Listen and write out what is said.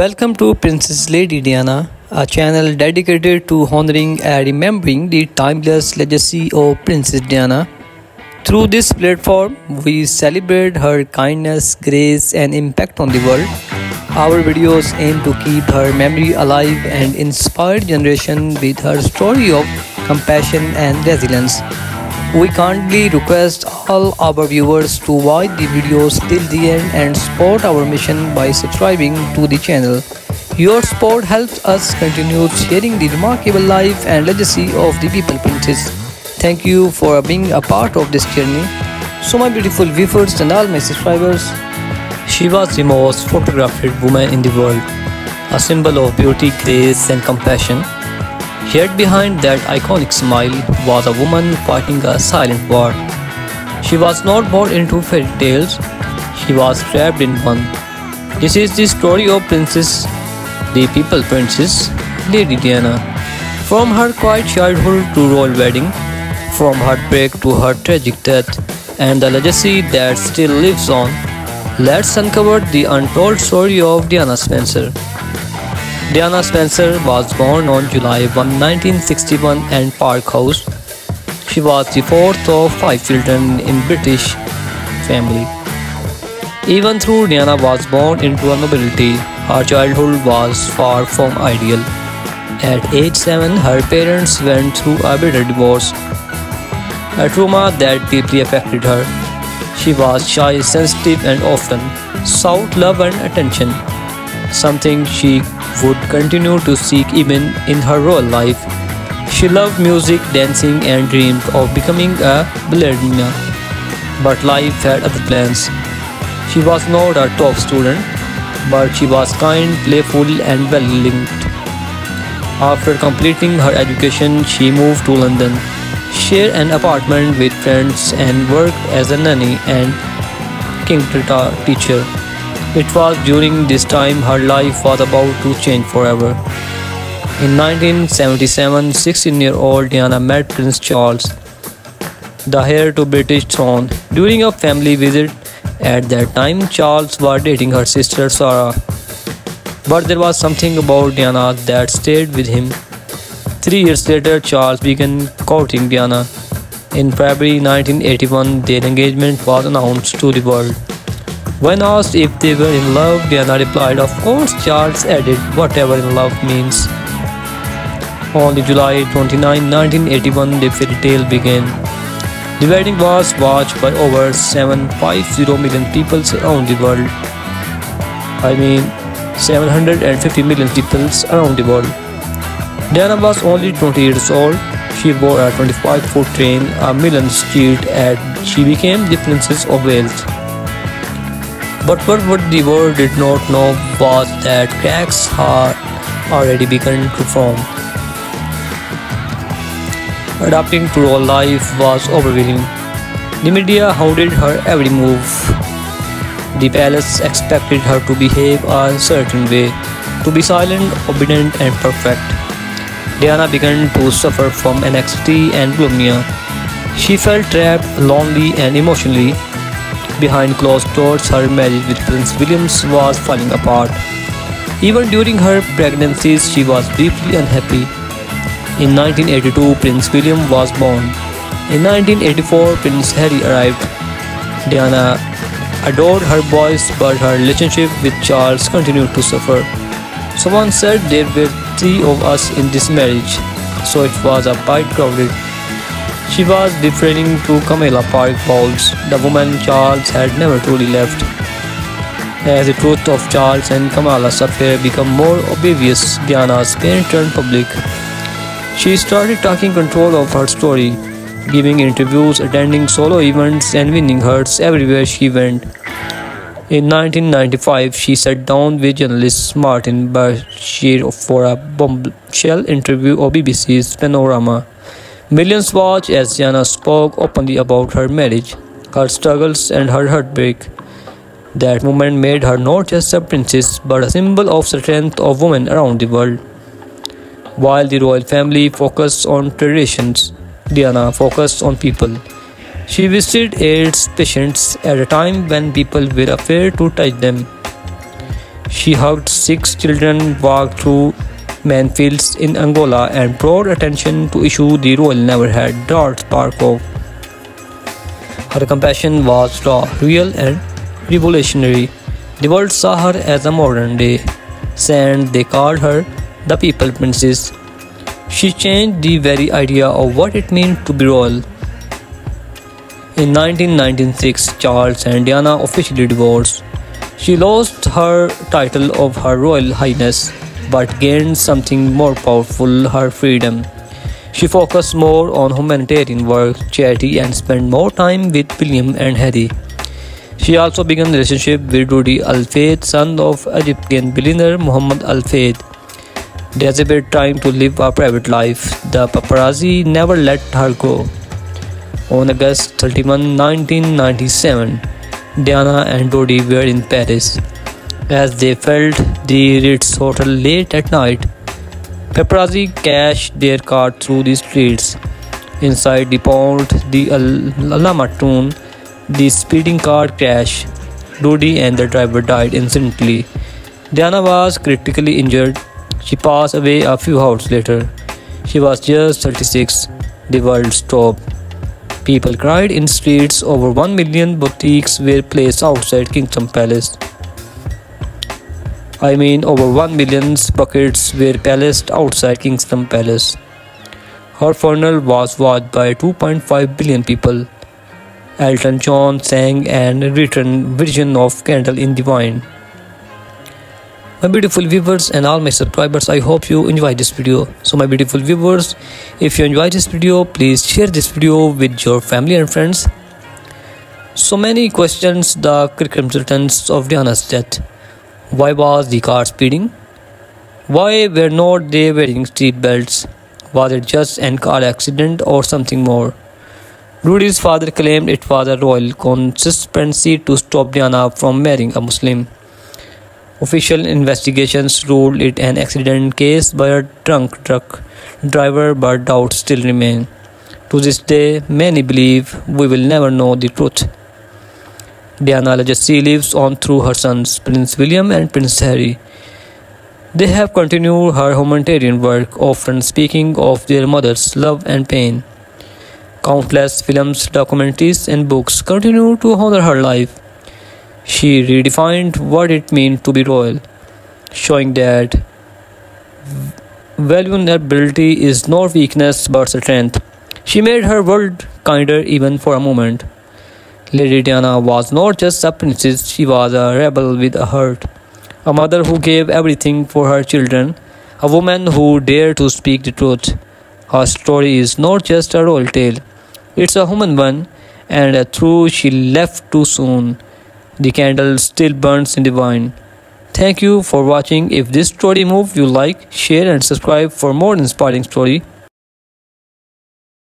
Welcome to Princess Lady Diana, a channel dedicated to honoring and remembering the timeless legacy of Princess Diana. Through this platform, we celebrate her kindness, grace, and impact on the world. Our videos aim to keep her memory alive and inspire generations with her story of compassion and resilience. We kindly request all our viewers to watch the videos till the end and support our mission by subscribing to the channel. Your support helps us continue sharing the remarkable life and legacy of the People Princess. Thank you for being a part of this journey. So my beautiful viewers and all my subscribers, she was the most photographed woman in the world, a symbol of beauty, grace and compassion. Yet behind that iconic smile was a woman fighting a silent war. She was not born into fairy tales, she was trapped in one. This is the story of Princess, the People Princess, Lady Diana. From her quiet childhood to royal wedding, from heartbreak to her tragic death, and the legacy that still lives on, let's uncover the untold story of Diana Spencer. Diana Spencer was born on July 1, 1961 in Park House. She was the fourth of 5 children in British family. Even though Diana was born into a nobility, her childhood was far from ideal. At age 7, her parents went through a bitter divorce, a trauma that deeply affected her. She was shy, sensitive and often sought love and attention, something she would continue to seek even in her royal life. She loved music, dancing and dreamed of becoming a ballerina. But life had other plans. She was not a top student, but she was kind, playful and well-linked. After completing her education, she moved to London, shared an apartment with friends and worked as a nanny and kindergarten teacher. It was during this time her life was about to change forever. In 1977, 16-year-old Diana met Prince Charles, the heir to British throne. During a family visit at that time, Charles was dating her sister Sarah. But there was something about Diana that stayed with him. 3 years later, Charles began courting Diana. In February 1981, their engagement was announced to the world. When asked if they were in love, Diana replied, "Of course." Charles added, "Whatever in love means." On July 29, 1981, the fairy tale began. The wedding was watched by over 750 million people around the world. 750 million people around the world. Diana was only 20 years old. She wore a 25-foot train, a million's shield, and she became the Princess of Wales. But what the world did not know was that cracks had already begun to form. Adapting to royal life was overwhelming. The media hounded her every move. The palace expected her to behave a certain way, to be silent, obedient and perfect. Diana began to suffer from anxiety and bulimia. She felt trapped, lonely and emotionally. Behind closed doors, her marriage with Prince William was falling apart. Even during her pregnancies, she was deeply unhappy. In 1982, Prince William was born. In 1984, Prince Harry arrived. Diana adored her boys, but her relationship with Charles continued to suffer. Someone said there were 3 of us in this marriage, so it was a bit crowded. She was referring to Camilla Park Bowles, the woman Charles had never truly left. As the truth of Charles and Camilla's affair became more obvious, Diana's pain turned public. She started taking control of her story, giving interviews, attending solo events and winning hearts everywhere she went. In 1995, she sat down with journalist Martin Bashir for a bombshell interview on BBC's Panorama. Millions watched as Diana spoke openly about her marriage, her struggles and her heartbreak. That moment made her not just a princess but a symbol of the strength of women around the world. While the royal family focused on traditions, Diana focused on people. She visited AIDS patients at a time when people were afraid to touch them. She hugged 6 children, walked through minefields in Angola, and brought attention to issues the royal never had dared spark of. Her compassion was raw, real, and revolutionary. The world saw her as a modern-day saint. They called her the People Princess. She changed the very idea of what it meant to be royal. In 1996, Charles and Diana officially divorced. She lost her title of Her Royal Highness, but gained something more powerful, her freedom. She focused more on humanitarian work, charity, and spent more time with William and Harry. She also began a relationship with Rudy Al Fayed, son of Egyptian billionaire Mohammed Al Fayed. Desperate trying to live a private life, the paparazzi never let her go. On August 31, 1997, Diana and Rudy were in Paris. As they felt the Ritz Hotel late at night, paparazzi cashed their car through the streets. Inside the Pont La Martine, the speeding car crashed. Rudy and the driver died instantly. Diana was critically injured. She passed away a few hours later. She was just 36. The world stopped. People cried in streets. Over 1 million boutiques were placed outside Kingdom Palace. Over 1 million buckets were placed outside Kingdom Palace. Her funeral was watched by 2.5 billion people. Elton John sang and written version of Candle in the Wind. My beautiful viewers and all my subscribers, I hope you enjoy this video. So my beautiful viewers, if you enjoy this video, please share this video with your family and friends. So many questions the circumstances of Diana's death. Why was the car speeding? Why were not they wearing seat belts? Was it just an car accident or something more? Rudy's father claimed it was a royal conspiracy to stop Diana from marrying a Muslim. Official investigations ruled it an accident case by a drunk truck driver, but doubts still remain. To this day, many believe we will never know the truth. Diana's legacy lives on through her sons, Prince William and Prince Harry. They have continued her humanitarian work, often speaking of their mother's love and pain. Countless films, documentaries, and books continue to honor her life. She redefined what it means to be royal, showing that vulnerability is not weakness but strength. She made her world kinder even for a moment. Lady Diana was not just a princess, she was a rebel with a heart, a mother who gave everything for her children, a woman who dared to speak the truth. Her story is not just a royal tale, it's a human one, and a truth she left too soon. The candle still burns in the wine. Thank you for watching. If this story moved you, like, share and subscribe for more inspiring story.